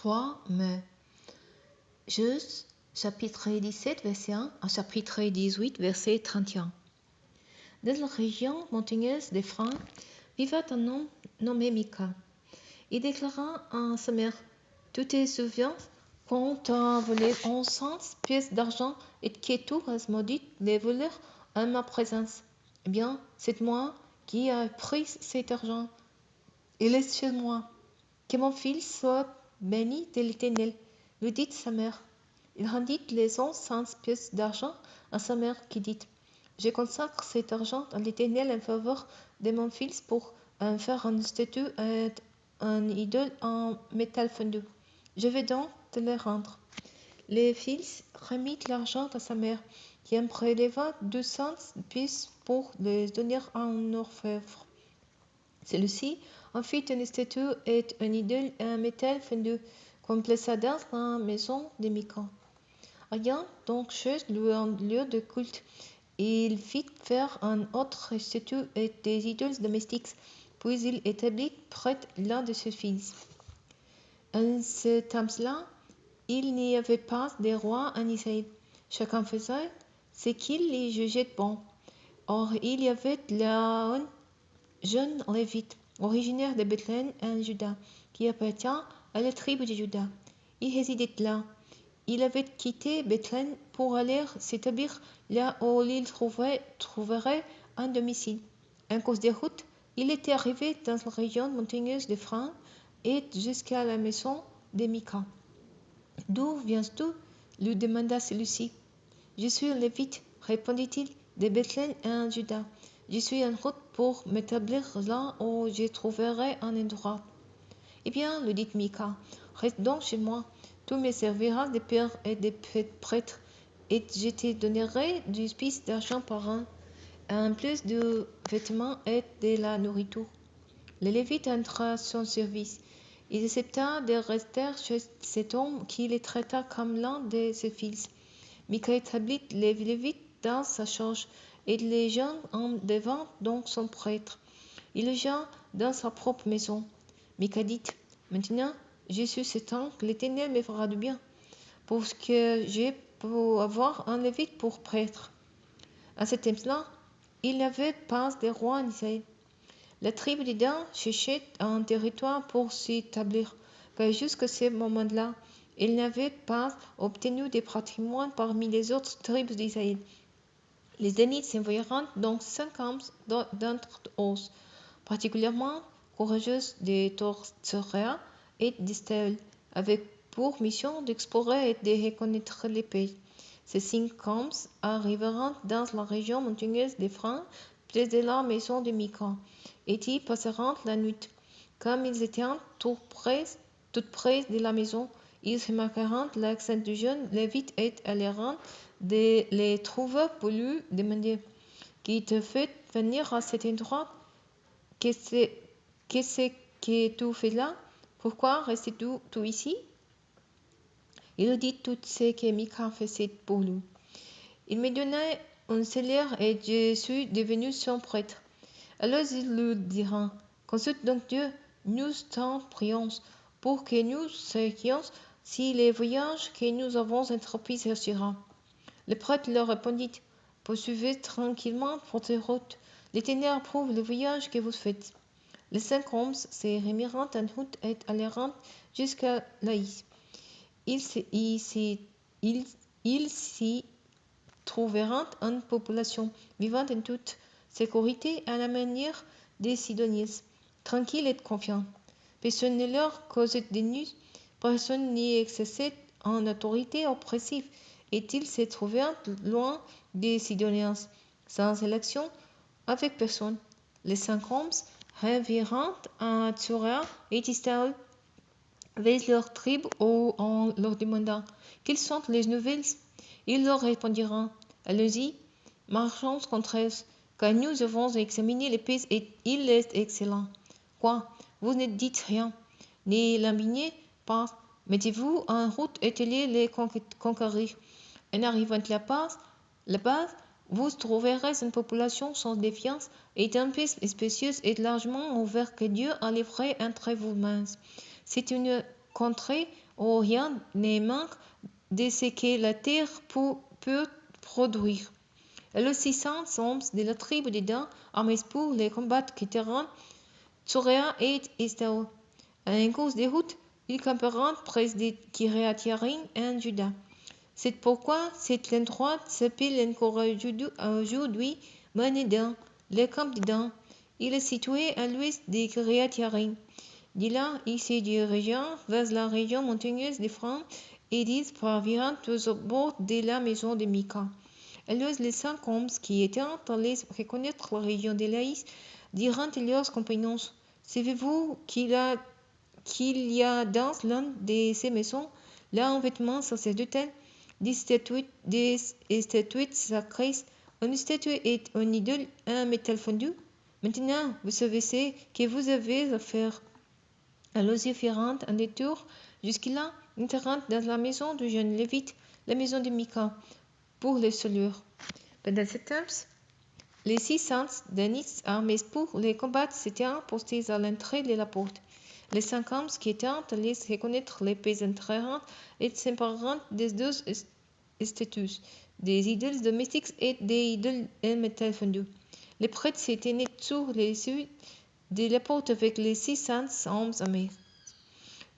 3 mai. Juge, chapitre 17, verset 1 à chapitre 18, verset 31. Dans la région montagneuse des Francs, vivait un homme nommé Mika. Il déclara à sa mère: Tu te souviens qu'on t'a volé 1100 pièces d'argent et que tu as maudit les voleurs en ma présence. Eh bien, c'est moi qui ai pris cet argent. Il est chez moi. Que mon fils soit béni de l'Éternel, lui dit sa mère. Il rendit les 1100 pièces d'argent à sa mère qui dit: Je consacre cet argent à l'Éternel en faveur de mon fils pour en faire une statue et un idole en métal fondu. Je vais donc te le rendre. Le fils remit l'argent à sa mère, qui en préleva 200 pièces pour les donner à un orfèvre. Celui-ci en fit une statue et un idole en métal fondu, qu'on plaça dans la maison de Mika. Ayant donc chose lui un lieu de culte, il fit faire un autre statue et des idoles domestiques, puis il établit près l'un de ses fils. En ce temps-là, il n'y avait pas de roi en Israël. Chacun faisait ce qu'il y jugeait bon. Or, il y avait là un jeune Lévite, originaire de Bethléem en Juda, qui appartient à la tribu de Juda. Il résidait là. Il avait quitté Bethléem pour aller s'établir là où il trouverait un domicile. En cause des routes, il était arrivé dans la région montagneuse de Franc et jusqu'à la maison de Mika. D'où viens-tu? Lui demanda celui-ci. Je suis Lévite, répondit-il, de Bethléem en Juda. Je suis en route pour m'établir là où je trouverai un endroit. Eh bien, lui dit Mika, reste donc chez moi. Tu me serviras de père et de prêtre, et je te donnerai du spice d'argent par an, en plus de vêtements et de la nourriture. Le Lévite entra à son service. Il accepta de rester chez cet homme qui le traita comme l'un de ses fils. Mika établit les Lévites dans sa charge, et les gens en devint donc son prêtre. Il logea dans sa propre maison. Mika dit: Maintenant, je suis certain que l'Éternel me fera du bien, parce que j'ai pu avoir un Lévite pour prêtre. À ce temps-là, il n'y avait pas de roi en Israël. La tribu de Dan cherchait un territoire pour s'y établir, car jusqu'à ce moment-là, il n'avait pas obtenu de patrimoine parmi les autres tribus d'Israël. Les Danites s'envoyèrent donc 5 hommes d'entre eux, particulièrement courageux de Tortserea et d'Estaël, avec pour mission d'explorer et de reconnaître les pays. Ces 5 hommes arrivèrent dans la région montagneuse des Francs, près de la maison de Mika, et y passèrent la nuit. Comme ils étaient tout près de la maison, ils remarquèrent l'accent du jeune Lévite et allèrent de les trouver pour lui demander: Qui te fait venir à cet endroit? Qu'est-ce que tu fais là? Pourquoi restes-tu ici? Il dit tout ce que Mika faisait pour lui. Il me donnait un salaire et je suis devenu son prêtre. Alors ils lui dirent: Consulte donc Dieu, nous t'en prions, pour que nous sachions si le voyage que nous avons entrepris réussira. Le prêtre leur répondit: Poursuivez tranquillement votre route. L'Éternel approuve le voyage que vous faites. Les 5 hommes se remirent en route et allèrent jusqu'à Laïs. Ils s'y trouvèrent une population vivant en toute sécurité à la manière des Sidoniens, tranquilles et confiants. Personne ne leur causait de nuit, personne n'y exerçait une autorité oppressive, et ils se trouvèrent loin des Sidoniens, sans élection, avec personne. Les 5 hommes revirent à Tsurea et Estaël avec leur tribu où on leur demanda: Quelles sont les nouvelles? Ils leur répondirent: Allons-y, marchons contre eux, car nous avons examiné le pays et il est excellent. Quoi? Vous ne dites rien, ne l'abîmez pas, mettez-vous en route et allez les conquérir. En arrivant là-bas, vous trouverez une population sans défiance et un pays spécieux et largement ouvert que Dieu a livré entre vos mains. C'est une contrée où rien ne manque de ce que la terre peut produire. Et les 600 hommes de la tribu de Dan, armés pour les combats qui terrain, Tsoréa et Estao. À un cours de route, ils camperont près de Kiriath Yarim en Juda. C'est pourquoi cet endroit s'appelle encore aujourd'hui Manédan, le camp de Dan. Il est situé à l'ouest de Kiriath Yarim. De là, il se dirige vers la région montagneuse d'Ephraim et dit parvient aux bords de la maison de Mika. Alors les 5 hommes qui étaient allés reconnaître la région de Laïs dirent à leurs compagnons: savez-vous qu'il y a dans l'une de ces maisons là un vêtement sacerdotal, des statuettes sacrées, une statue et une idole, un métal fondu? Maintenant, vous savez ce que vous avez à faire. Alors ils firent un détour jusque-là, entrant dans la maison du jeune Lévite, la maison de Mika, pour les saluer. Pendant ce temps, les 600 Danites armés pour les combats s'étaient postés à l'entrée de la porte. Les 5 hommes qui étaient allés reconnaître l'épée entrèrent et s'emparèrent des 2 statues, des idoles domestiques et des idoles en métal fondu. Les prêtres se tenaient sur les yeux de la porte avec les 600 hommes armés.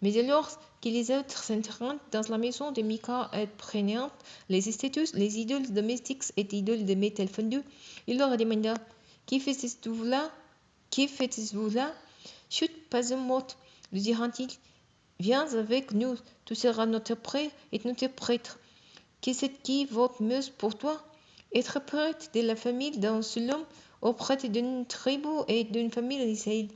Mais alors que les autres entrèrent dans la maison de Mika et prenant les statues, les idoles domestiques et les idoles de métal fondu, il leur demanda: Qui faites-vous là? Chut, pas un mot, lui dirent-ils. Viens avec nous, tu seras notre prêtre et notre prêtre. Qu'est-ce qui vaut mieux pour toi? Être prêtre de la famille d'un seul homme ou prêtre d'une tribu et d'une famille d'Israël?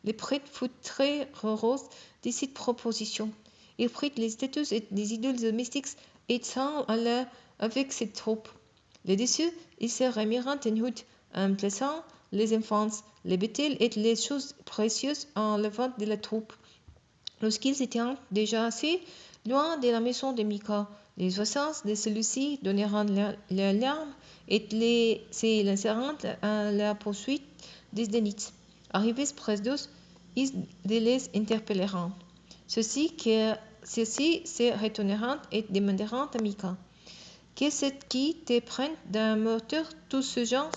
Le prêtre fut très heureux de cette proposition. Il prit les statues et les idoles domestiques et s'en alla avec ses troupes. Là-dessus, ils se remirent en route, en plaçant les enfants, les bétails et les choses précieuses en l'avant de la troupe. Lorsqu'ils étaient déjà assez loin de la maison de Mika, les voisins de celui-ci donnèrent l'alarme et se lancèrent à la poursuite des Danites. Arrivés près d'eux, ils les interpellèrent. Ceux-ci se retournèrent et demandèrent à Mika: Qu'est-ce qui te prend d'un moteur tout ce genre?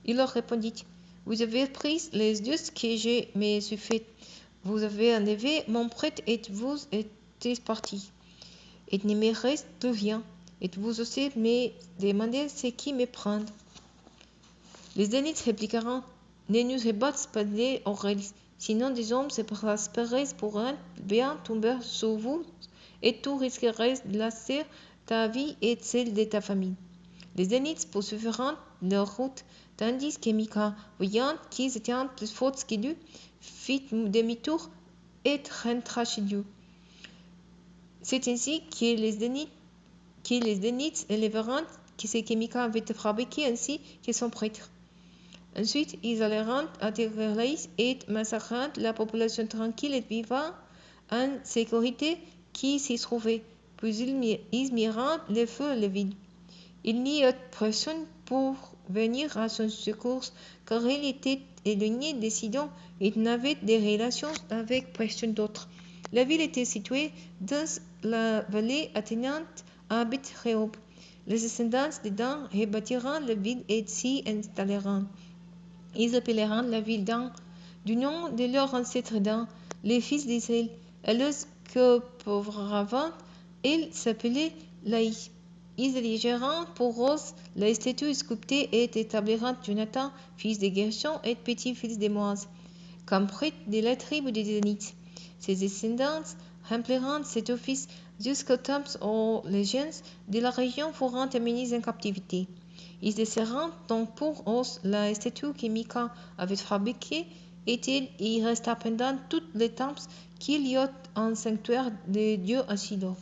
Il leur répondit: Vous avez pris les dieux que je me suis fait. Vous avez enlevé mon prêtre et vous êtes partis. Et ne me reste plus rien. Et vous osez me demander ce qui me prend. Les Danites répliquèrent: Ne nous rebattez pas les oreilles, sinon des hommes se prospérés pourraient bien tomber sur vous, et tu risquerais de lasser ta vie et celle de ta famille. Les Danites poursuivirent leur route, tandis que Mika, voyant qu'ils étaient plus forts que lui, fit demi-tour et rentra chez lui. C'est ainsi que les Danites élèveront ce que Mika avait fabriqué ainsi que son prêtre. Ensuite, ils allèrent à Tiglaïs et massacrèrent la population tranquille et vivant en sécurité qui s'y trouvait. Puis ils mirent le feu à la ville. Il n'y eut personne pour venir à son secours, car il était éloigné de Sidon et n'avait de relations avec personne d'autre. La ville était située dans la vallée attenante à Beth-Rehob. Les descendants de Dan rebâtirent la ville et s'y installèrent. Ils appelèrent la ville Dan du nom de leur ancêtre Dan, les fils d'Israël. Alors qu'auparavant, il s'appelait Laï. Ils érigèrent pour eux la statue sculptée et établirent Jonathan, fils de Gershon et petit-fils de Moïse, comme prêtre de la tribu des Danites. Ses descendants remplirent cet office jusqu'au temps où les gens de la région furent amenés en captivité. Ils laissèrent donc pour eux la statue que Mika avait fabriquée et il y resta pendant tout le temps qu'il y eut un sanctuaire de Dieu à Shiloh.